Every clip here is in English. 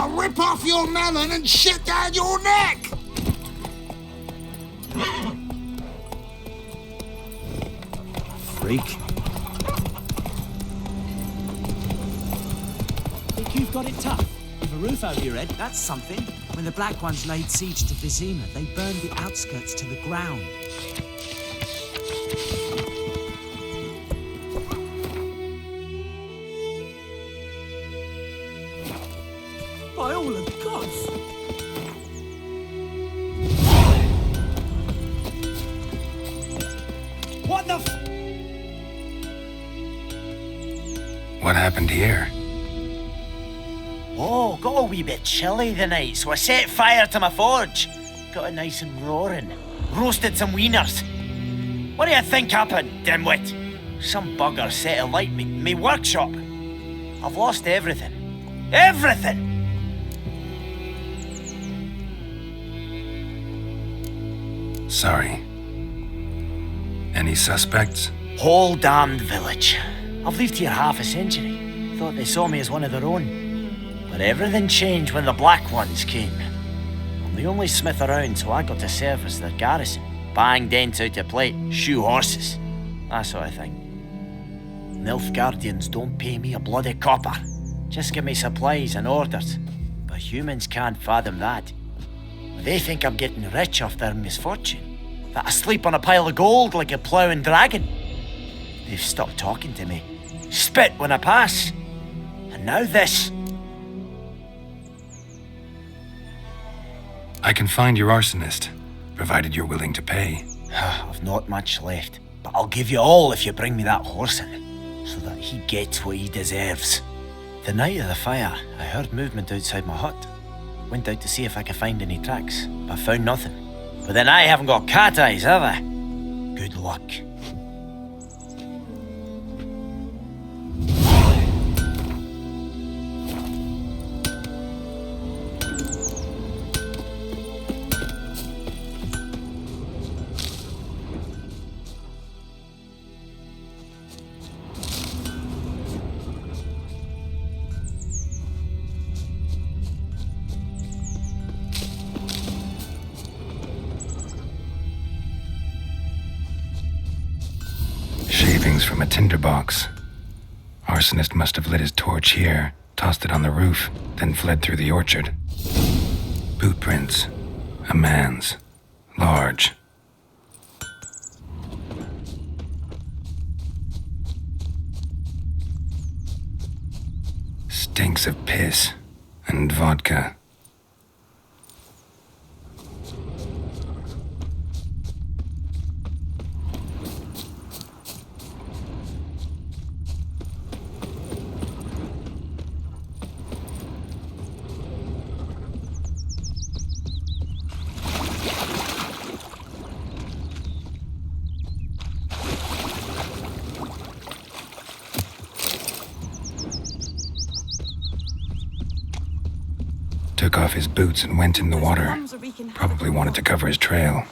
I'll rip off your melon and shit down your neck! Freak. Think you've got it tough? With a roof over your head, that's something. When the Black Ones laid siege to Vizima, they burned the outskirts to the ground. By all of the gods! What the f— What happened here? Oh, got a wee bit chilly the night, so I set fire to my forge. Got it nice and roaring. Roasted some wieners. What do you think happened, dimwit? Some bugger set alight me workshop. I've lost everything. Everything! Sorry. Any suspects? Whole damned village. I've lived here half a century. Thought they saw me as one of their own. But everything changed when the Black Ones came. I'm the only smith around, so I got to serve as their garrison. Bang dents out to plate, shoe horses. That sort of thing. Nilfgaardians don't pay me a bloody copper. Just give me supplies and orders. But humans can't fathom that. They think I'm getting rich off their misfortune. That I sleep on a pile of gold like a ploughing dragon. They've stopped talking to me. Spit when I pass. And now this. I can find your arsonist, provided you're willing to pay. I've not much left, but I'll give you all if you bring me that horse in, so that he gets what he deserves. The night of the fire, I heard movement outside my hut. Went out to see if I could find any tracks, but found nothing. But then I haven't got cat eyes, have I? Good luck. Shavings from a tinderbox. Arsonist must have lit his torch here, tossed it on the roof, then fled through the orchard. Boot prints. A man's. Large. Stinks of piss and vodka. Took off his boots and went in the water. Probably wanted to cover his trail.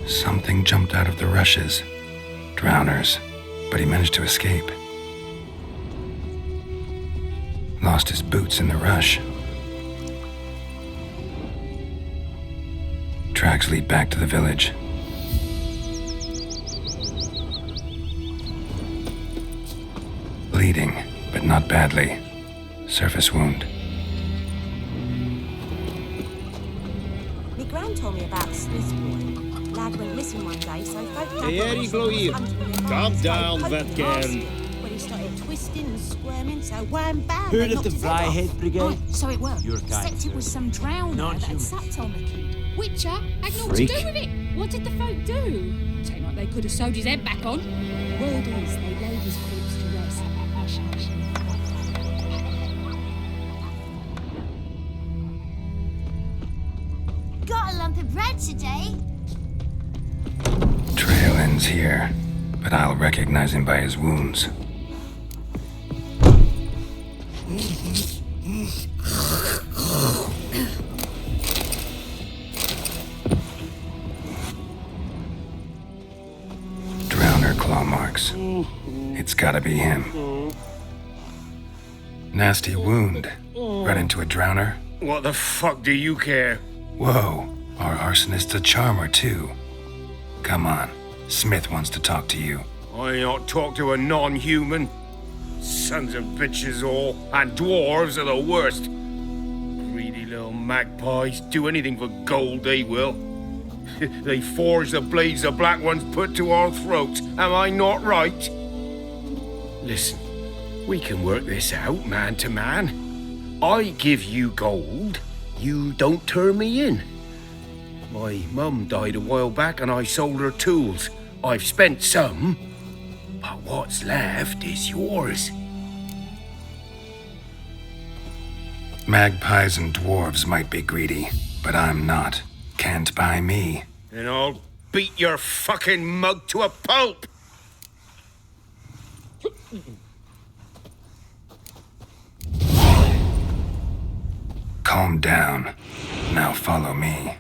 Something jumped out of the rushes. Drowners. But he managed to escape. Lost his boots in the rush. Tracks lead back to the village. Bleeding, but not badly. Surface wound. My gran told me about Smith's boy. Lad went missing one day, so folk Calm down, Vetgern. When he started twisting and squirming, so wham bam. Heard of the Flyhead Brigade? Oh, so it were. Your guy, Except it was some drowner that had sapped on the kid. Witcher had naught to do with it. What did the folk do? Seemed like they could have sewed his head back on. Word is they laid his corpse to rest at Ashash. Got a lump of bread today. Trail ends here, but I'll recognize him by his wounds. Drowner claw marks. It's gotta be him. Nasty wound. Run into a drowner? What the fuck do you care? Whoa, our arsonist's a charmer too. Come on, Smith wants to talk to you. I not talk to a non-human. Sons of bitches all, and dwarves are the worst. Greedy little magpies, do anything for gold they will. They forge the blades the black ones put to our throats, am I not right? Listen, we can work this out man to man. I give you gold, you don't turn me in. My mum died a while back and I sold her tools. I've spent some, but what's left is yours. Magpies and dwarves might be greedy, but I'm not. Can't buy me. Then I'll beat your fucking mug to a pulp! Calm down. Now follow me.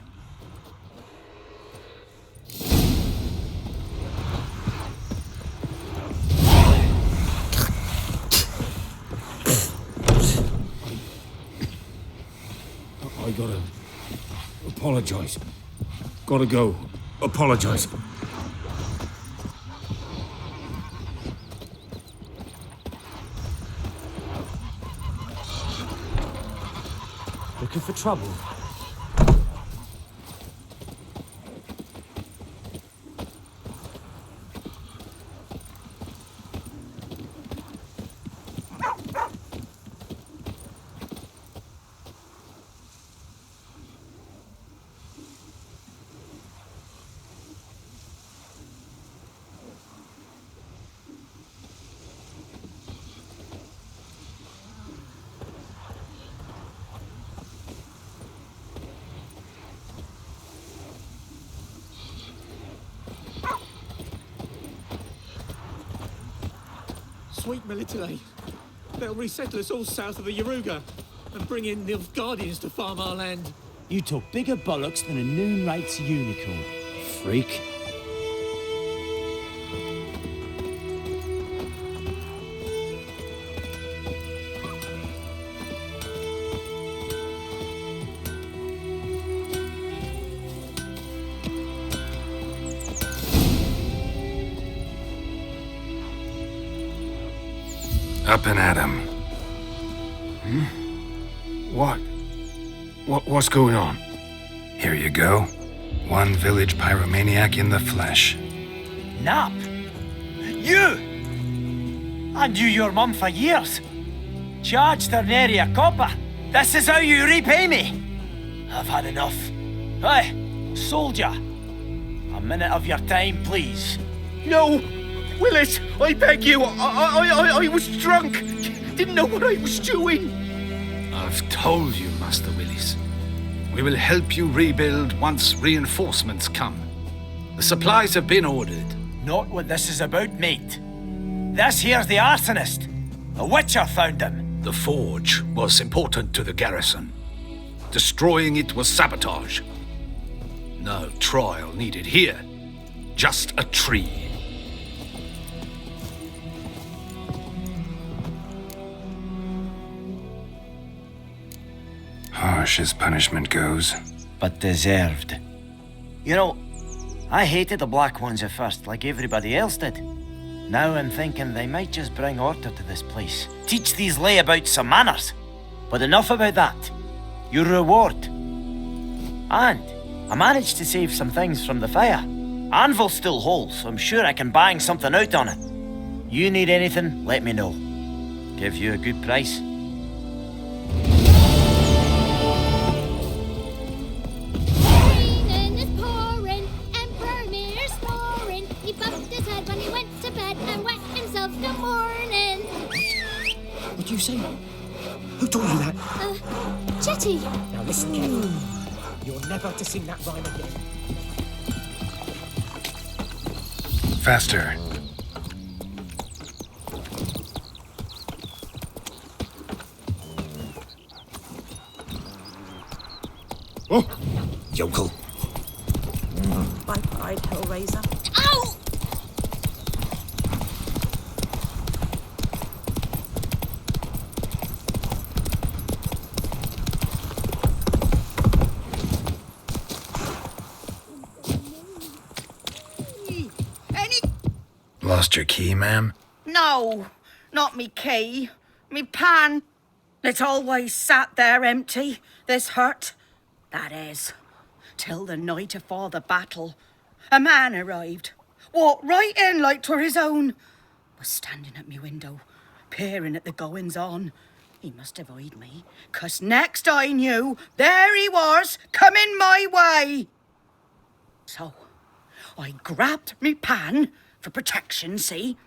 I gotta apologize. Gotta go. Apologize. Looking for trouble? Sweet Military. They'll resettle us all south of the Yaruga and bring in the Guardians to farm our land. You talk bigger bollocks than a noon rates unicorn. Freak. Up and at him. What's going on? Here you go. One village pyromaniac in the flesh. Nap? You! I knew your mum for years. Charged her nary a copper. This is how you repay me. I've had enough. Hey, soldier. A minute of your time, please. No! Willis, I beg you, I was drunk. Didn't know what I was doing. I've told you, Master Willis. We will help you rebuild once reinforcements come. The supplies have been ordered. Not what this is about, mate. This here's the arsonist. A witcher found him. The forge was important to the garrison. Destroying it was sabotage. No trial needed here. Just a tree. Harsh as punishment goes. But deserved. You know, I hated the Black Ones at first, like everybody else did. Now I'm thinking they might just bring order to this place. Teach these layabouts some manners. But enough about that. Your reward. And I managed to save some things from the fire. Anvil still holds, so I'm sure I can bang something out on it. You need anything, let me know. Give you a good price. hours of the morning. What'd you say? Who taught you that? Jetty. Now listen carefully. You're never to sing that rhyme again. Faster. Oh, yokel. By pride, Hellraiser. Ow! Lost your key, ma'am? No, not me key. Me pan. It's always sat there empty, this hut. That is, till the night afore the battle. A man arrived, walked right in like 'twere his own. Was standing at me window, peering at the goings-on. He must have eyed me, 'cause next I knew, there he was, coming my way. So, I grabbed me pan, for protection, see?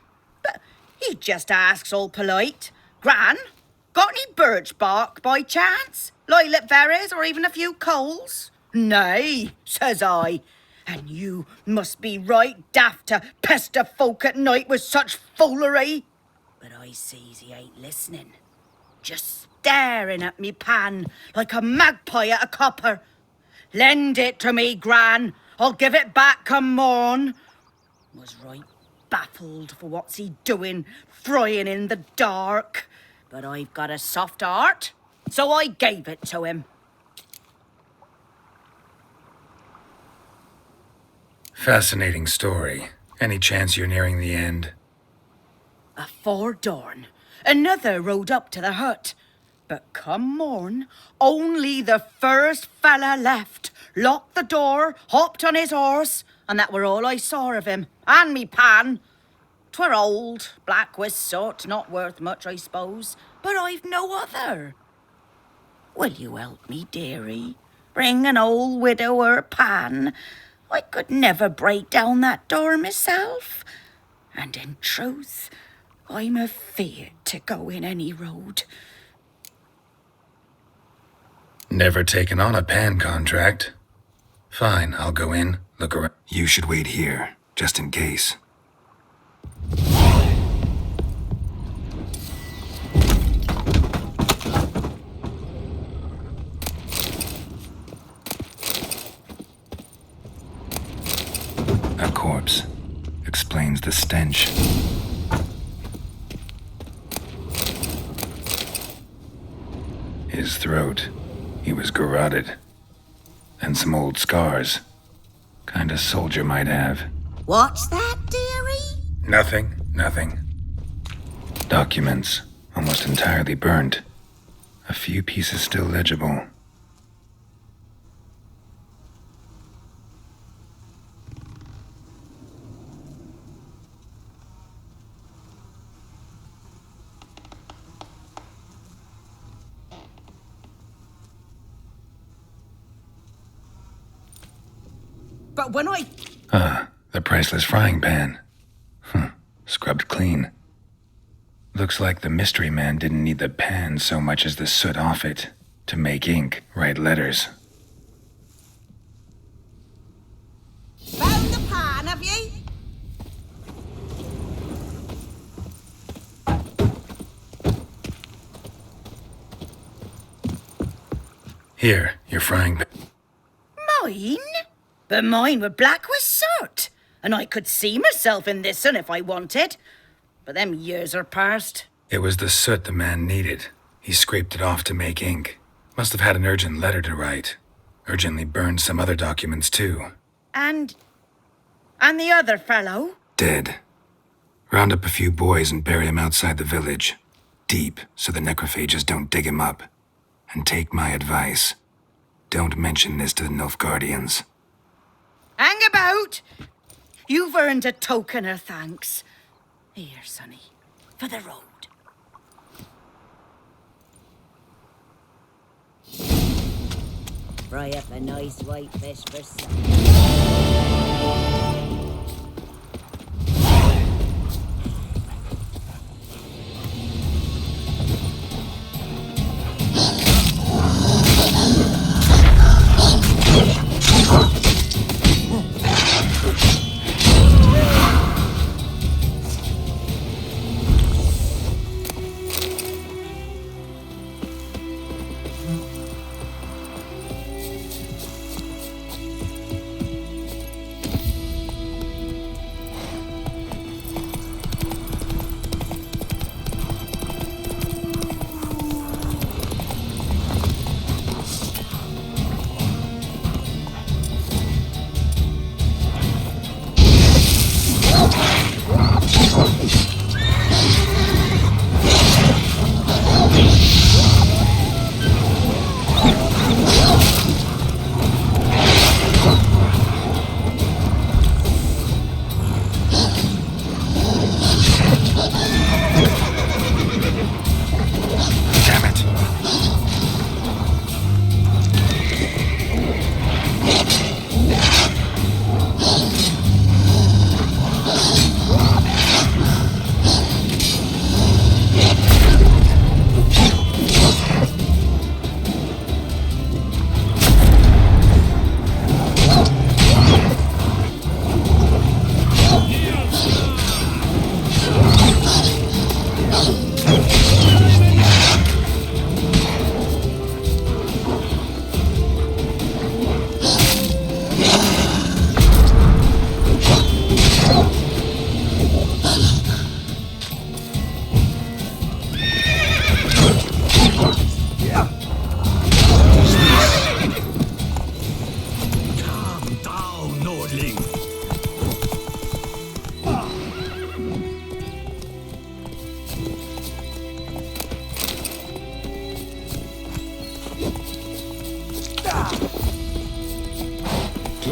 But he just asks all polite, Gran, got any birch bark by chance? Lilac berries or even a few coals? Nay, says I. And you must be right daft to pester folk at night with such foolery. But I sees he ain't listening. Just staring at me pan like a magpie at a copper. Lend it to me, Gran. I'll give it back come morn. Was right baffled for what's he doing, frying in the dark. But I've got a soft heart, so I gave it to him. Fascinating story. Any chance you're nearing the end? Afore dawn, another rode up to the hut. But come morn, only the first fella left, locked the door, hopped on his horse, and that were all I saw of him, and me pan. 'Twere old, black with soot, not worth much, I suppose, but I've no other. Will you help me, dearie? Bring an old widower pan. I could never break down that door myself. And in truth, I'm afeard to go in any road. Never taken on a pan contract. Fine, I'll go in, look around. You should wait here, just in case. A corpse. Explains the stench. His throat. He was garroted. And some old scars. Kind of soldier might have. What's that, dearie? Nothing. Documents. Almost entirely burnt. A few pieces still legible. But when I... The priceless frying pan. Scrubbed clean. Looks like the mystery man didn't need the pan so much as the soot off it to make ink, write letters. Found the pan, have ye? Here, your frying pan. Mine? But mine were black with soot, and I could see myself in this one if I wanted. But them years are past. It was the soot the man needed. He scraped it off to make ink. Must have had an urgent letter to write. Urgently burned some other documents too. And the other fellow? Dead. Round up a few boys and bury him outside the village. Deep, so the necrophages don't dig him up. And take my advice. Don't mention this to the Nilfgaardians. Hang about! You've earned a token of thanks. Here, sonny, for the road. Fry up a nice white fish for supper.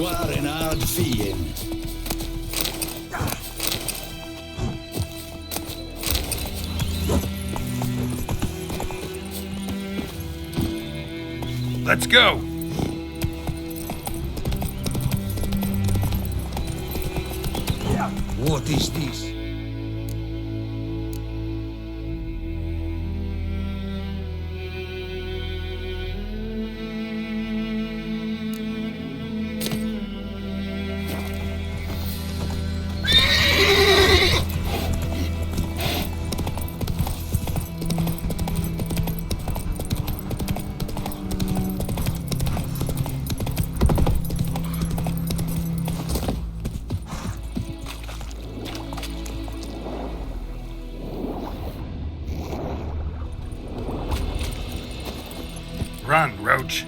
You are an hard fiend. Let's go! What is this? Run, Roach.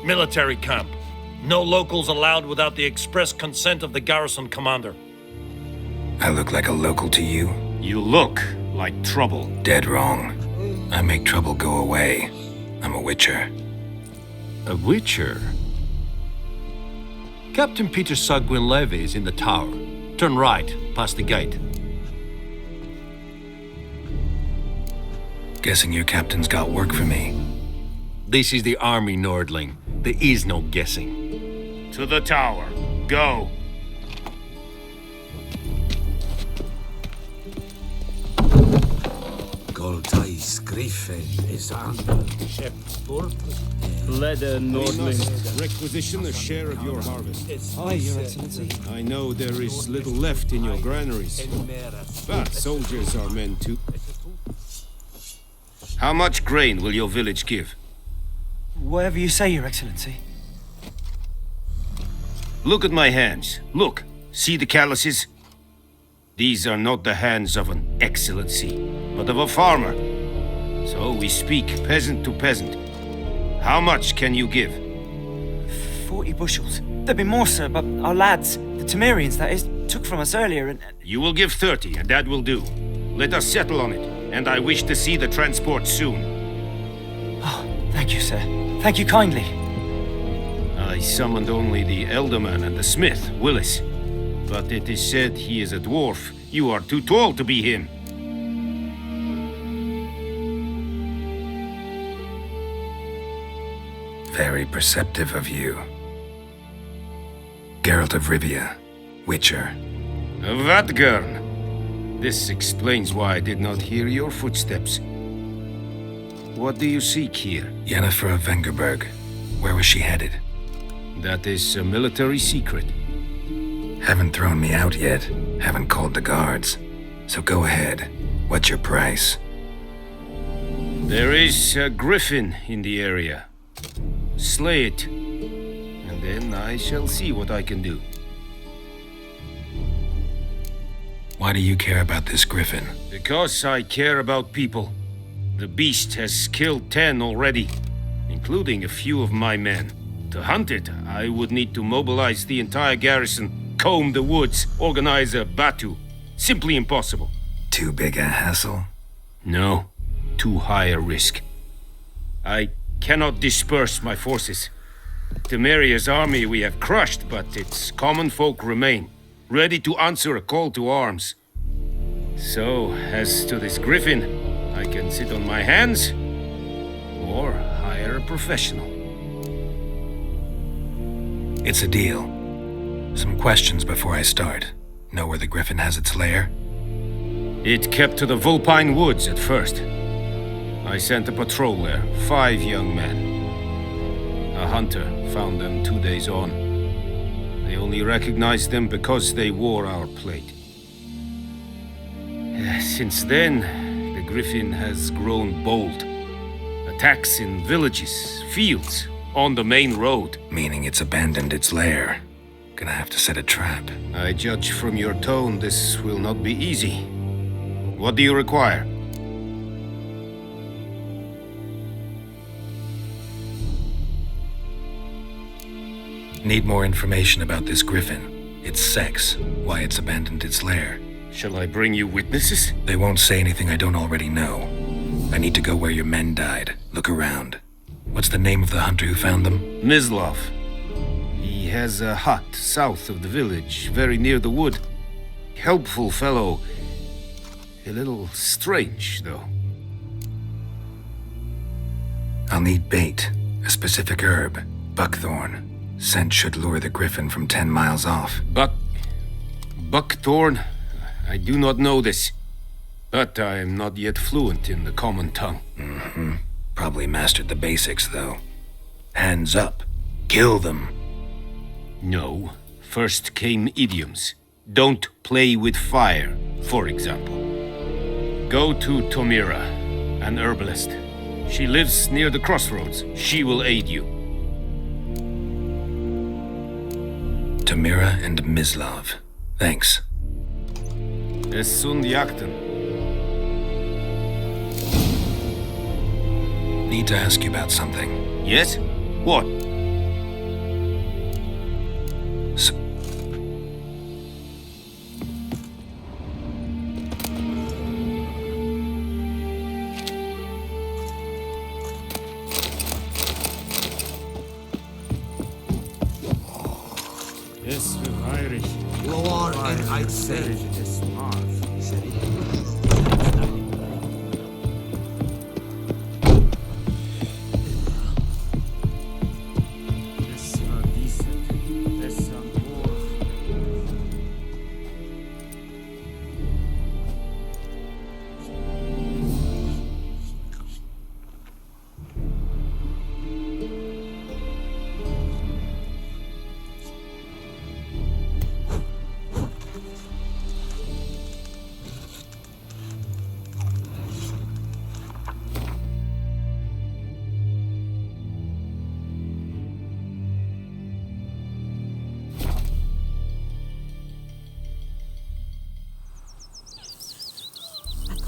Military camp. No locals allowed without the express consent of the garrison commander. I look like a local to you? You look like trouble. Dead wrong. I make trouble go away. I'm a witcher. A witcher? Captain Peter Sagwin Levy is in the tower. Turn right, past the gate. Guessing your captain's got work for me. This is the army, Nordling. There is no guessing. To the tower. Go. Goltai Skrifen is under. Leather Nordling. Requisition a share of your harvest. Aye, Your Excellency. I know there is little left in your granaries, but soldiers are men too. How much grain will your village give? Whatever you say, Your Excellency. Look at my hands. Look. See the calluses? These are not the hands of an excellency, but of a farmer. So we speak peasant to peasant. How much can you give? 40 bushels. There'd be more, sir, but our lads, the Temerians, that is, took from us earlier and... You will give 30, and that will do. Let us settle on it, and I wish to see the transport soon. Oh, thank you, sir. Thank you kindly. I summoned only the Elderman and the smith, Willis. But it is said he is a dwarf. You are too tall to be him. Very perceptive of you. Geralt of Rivia, Witcher. Vatgern! This explains why I did not hear your footsteps. What do you seek here? Yennefer of Vengerberg. Where was she headed? That is a military secret. Haven't thrown me out yet. Haven't called the guards. So go ahead. What's your price? There is a griffin in the area. Slay it, and then I shall see what I can do. Why do you care about this griffin? Because I care about people. The beast has killed 10 already, including a few of my men. To hunt it, I would need to mobilize the entire garrison, comb the woods, organize a batu. Simply impossible. Too big a hassle? No, too high a risk. I cannot disperse my forces. Temeria's army we have crushed, but its common folk remain, ready to answer a call to arms. So, as to this griffin, I can sit on my hands, or hire a professional. It's a deal. Some questions before I start. Know where the griffin has its lair? It kept to the Vulpine Woods at first. I sent a patrol there, 5 young men. A hunter found them 2 days on. They only recognized them because they wore our plate. Since then, the griffin has grown bold. Attacks in villages, fields, on the main road. Meaning it's abandoned its lair. Gonna have to set a trap. I judge from your tone this will not be easy. What do you require? Need more information about this griffin. Its sex, why it's abandoned its lair. Shall I bring you witnesses? They won't say anything I don't already know. I need to go where your men died. Look around. What's the name of the hunter who found them? Mislav. He has a hut south of the village, very near the wood. Helpful fellow. A little strange, though. I'll need bait. A specific herb. Buckthorn. Scent should lure the griffin from 10 miles off. Buckthorn? I do not know this. But I am not yet fluent in the common tongue. Mm-hmm. Probably mastered the basics, though. Hands up. Kill them. No. First came idioms. Don't play with fire, for example. Go to Tomira, an herbalist. She lives near the crossroads. She will aid you. Tomira and Mislav. Thanks. Es sind Jagden. Need to ask you about something. Yes? What? Es wird heirig. Loar and I'd say.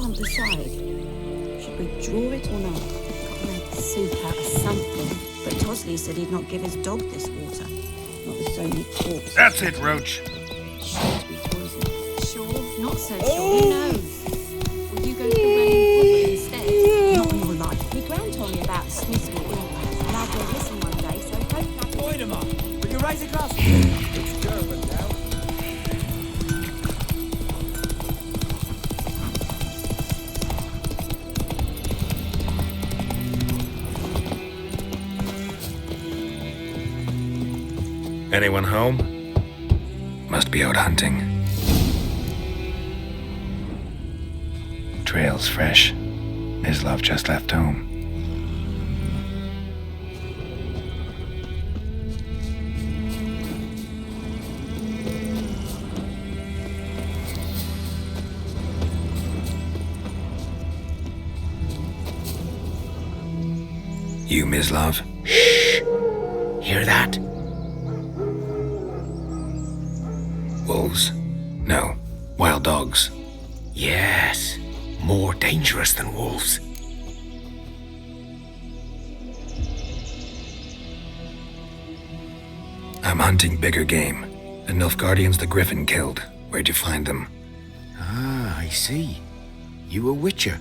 can't decide. Should we draw it or not? Gotta make soup out of something. But Tosley said he'd not give his dog this water. Not with so many corpses. That's it, Roach. Sure to be poisoned. Sure, not so sure. Who knows? Will you go to the well instead? Not in your life. My gran told me about the Smith's boy. Lad went missing one day, so hope happy. Wait a minute. Will you raise a glass? It's German now. Anyone home? Must be out hunting. Trail's fresh. Mislav just left home. You, Mislav? Shh! Hear that? Wolves? No. Wild dogs. Yes. More dangerous than wolves. I'm hunting bigger game. The Nilfgaardians the Griffin killed. Where'd you find them? Ah, I see. You a witcher.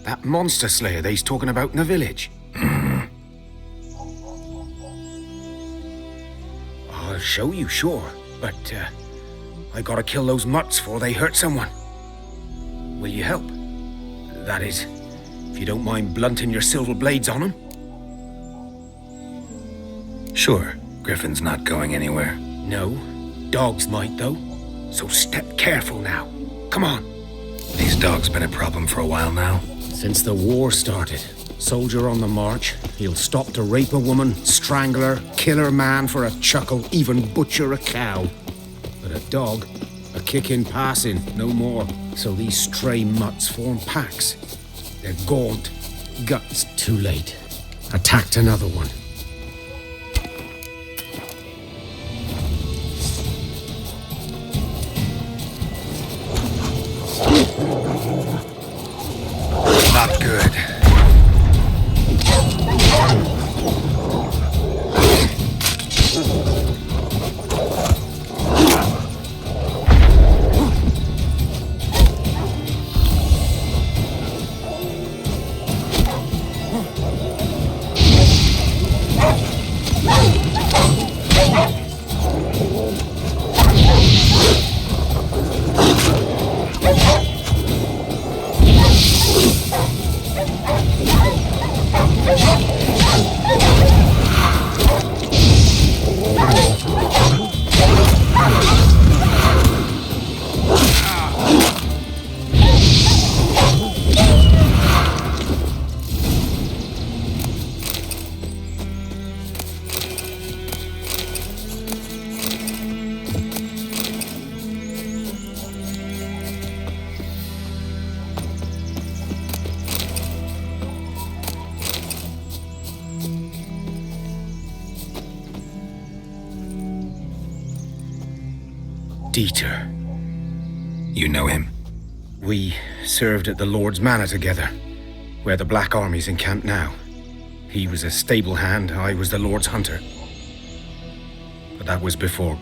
That monster slayer they's talking about in the village. I'll show you, sure. But, I gotta kill those mutts before they hurt someone. Will you help? That is, if you don't mind blunting your silver blades on them. Sure. Griffin's not going anywhere. No. Dogs might, though. So step careful now. Come on. These dogs been a problem for a while now? Since the war started. Soldier on the march. He'll stop to rape a woman, strangle her, kill her man for a chuckle, even butcher a cow. But a dog, a kick in passing, no more. So these stray mutts form packs. They're gaunt. Guts too late. Attacked another one. Not good. Dieter. You know him? We served at the Lord's Manor together, where the Black Army's encamped now. He was a stable hand, I was the Lord's hunter. But that was before...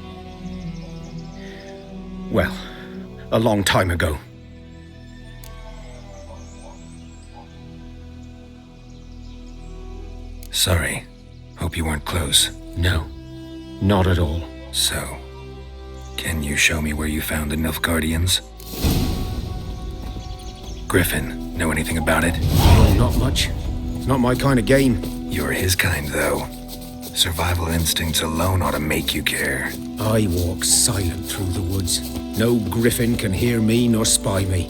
well, a long time ago. Sorry. Hope you weren't close. No, not at all. So, can you show me where you found the Nilfgaardians? Griffin, know anything about it? Oh, not much. It's not my kind of game. You're his kind, though. Survival instincts alone ought to make you care. I walk silent through the woods. No griffin can hear me nor spy me.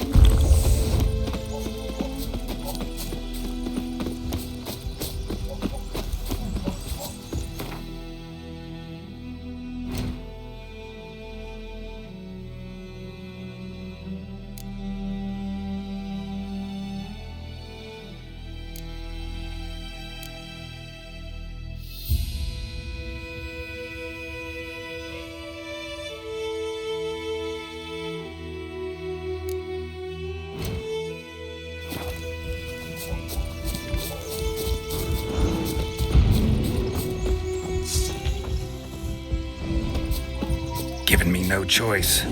no choice.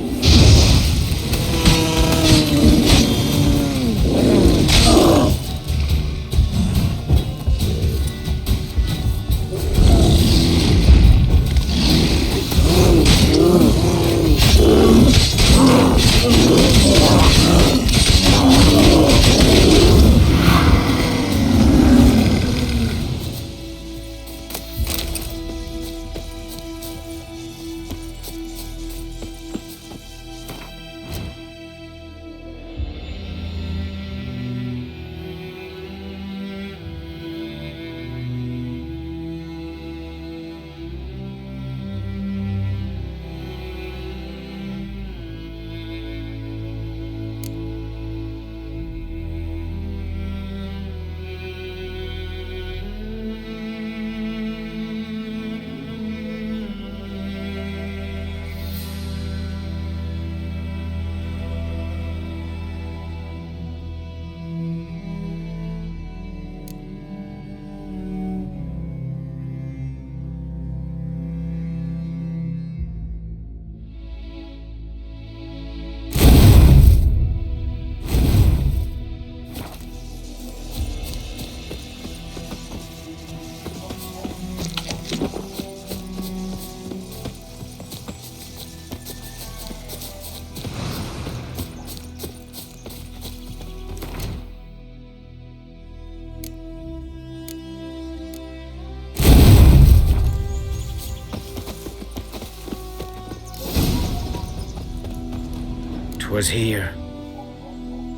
Was here.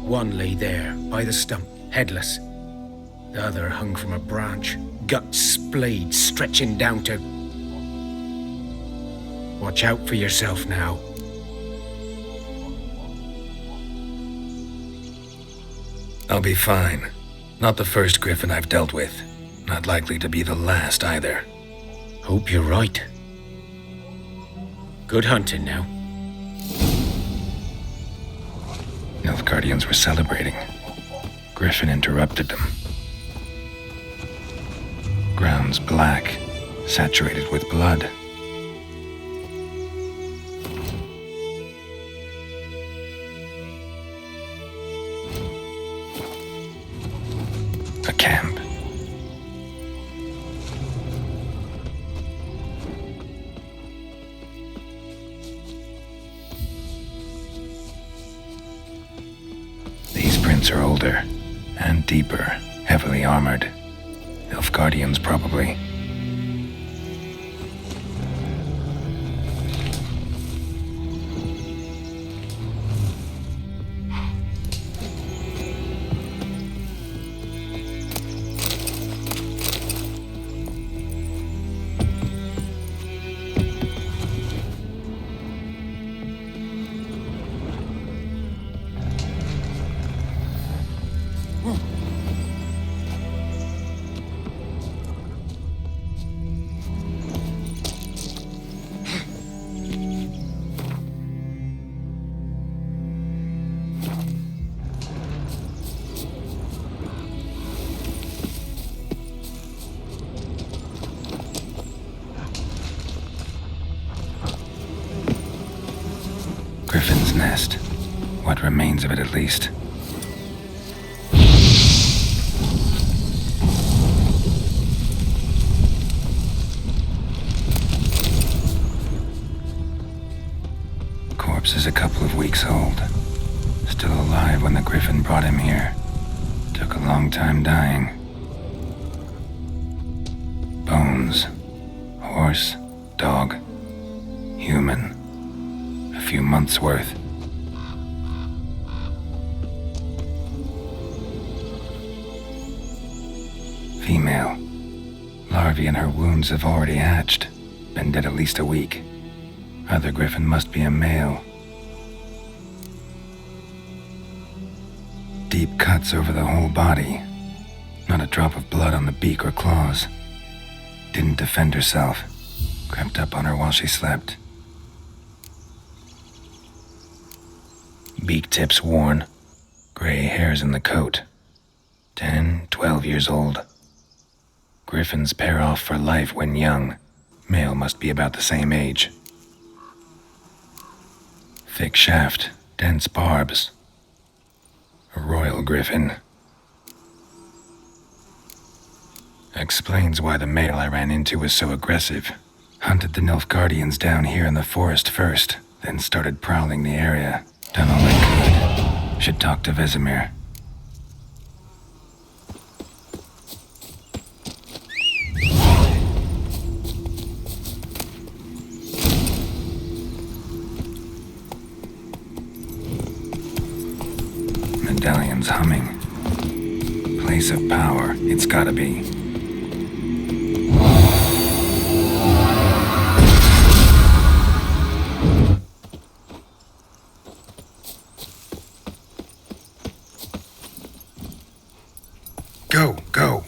One lay there, by the stump, headless. The other hung from a branch, guts splayed, stretching down to... Watch out for yourself now. I'll be fine. Not the first griffin I've dealt with. Not likely to be the last either. Hope you're right. Good hunting now. Nilfgaardians were celebrating. Griffin interrupted them. Ground's black, saturated with blood. A camp. These prints are older and deeper, heavily armored. Nilfgaardians, probably. Griffin's nest. What remains of it, at least. Corpse is a couple of weeks old. Still alive when the griffin brought him here. Took a long time dying. Bones. Horse. Dog. Human. A few months' worth. Female. Larvae in her wounds have already hatched. Been dead at least a week. Other griffin must be a male. Deep cuts over the whole body. Not a drop of blood on the beak or claws. Didn't defend herself. Crept up on her while she slept. Beak tips worn. Gray hairs in the coat. 10, 12 years old. Griffins pair off for life when young. Male must be about the same age. Thick shaft, dense barbs. A royal griffin. Explains why the male I ran into was so aggressive. Hunted the Nilfgaardians down here in the forest first, then started prowling the area. Done all I could. Should talk to Vesemir. Medallion's humming. Place of power, it's gotta be. Go, go.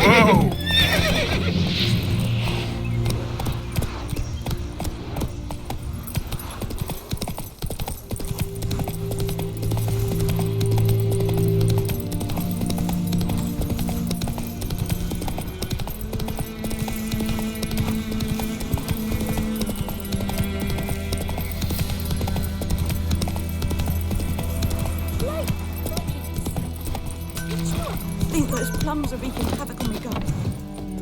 Whoa! I think those plums are wreaking havoc on my gut.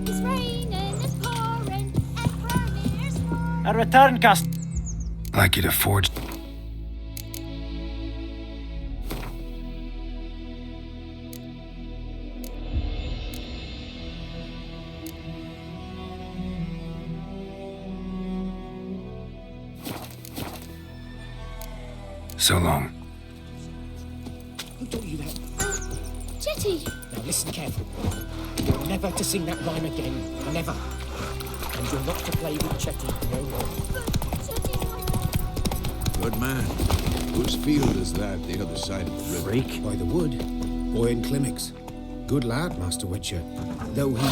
It's raining, it's pouring, and Vermeer's falling. A return, cust. Like you to forge. So long. Who taught you that? Jetty! Now listen carefully. You're never to sing that rhyme again. Never. And you're not to play with Chetty no more. Good man. Whose field is that, the other side of the river? Freak. By the wood. Boy in Climmix. Good lad, Master Witcher. Though he...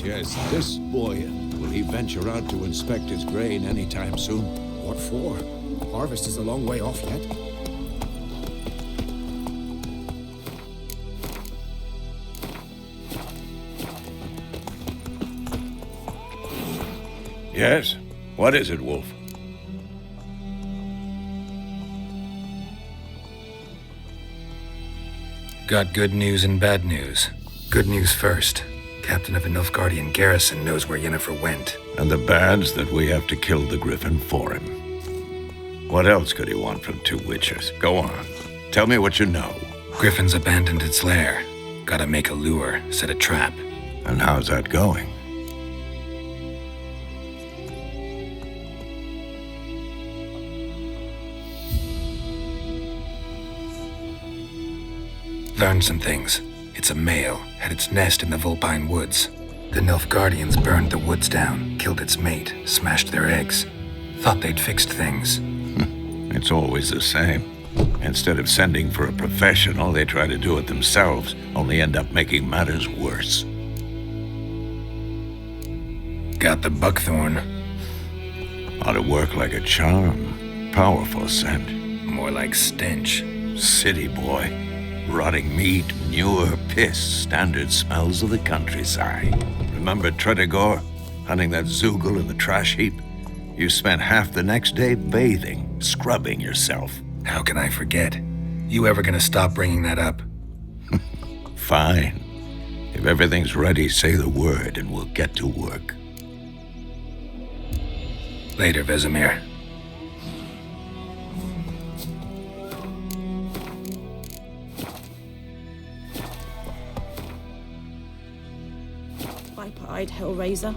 Yes. This boy, will he venture out to inspect his grain anytime soon? What for? Harvest is a long way off yet. Yes? What is it, Wolf? Got good news and bad news. Good news first. Captain of a Nilfgaardian garrison knows where Yennefer went. And the bad's that we have to kill the griffin for him. What else could he want from two witchers? Go on. Tell me what you know. Griffin's abandoned its lair. Gotta make a lure, set a trap. And how's that going? Learned some things. It's a male, had its nest in the Vulpine Woods. The Nilfgaardians burned the woods down, killed its mate, smashed their eggs. Thought they'd fixed things. It's always the same. Instead of sending for a professional, they try to do it themselves, only end up making matters worse. Got the buckthorn. Ought to work like a charm. Powerful scent. More like stench. City boy. Rotting meat, manure, piss, standard smells of the countryside. Remember Tredigor? Hunting that Zoogle in the trash heap? You spent half the next day bathing, scrubbing yourself. How can I forget? You ever gonna stop bringing that up? Fine. If everything's ready, say the word and we'll get to work. Later, Vesemir. Viper-eyed Hellraiser.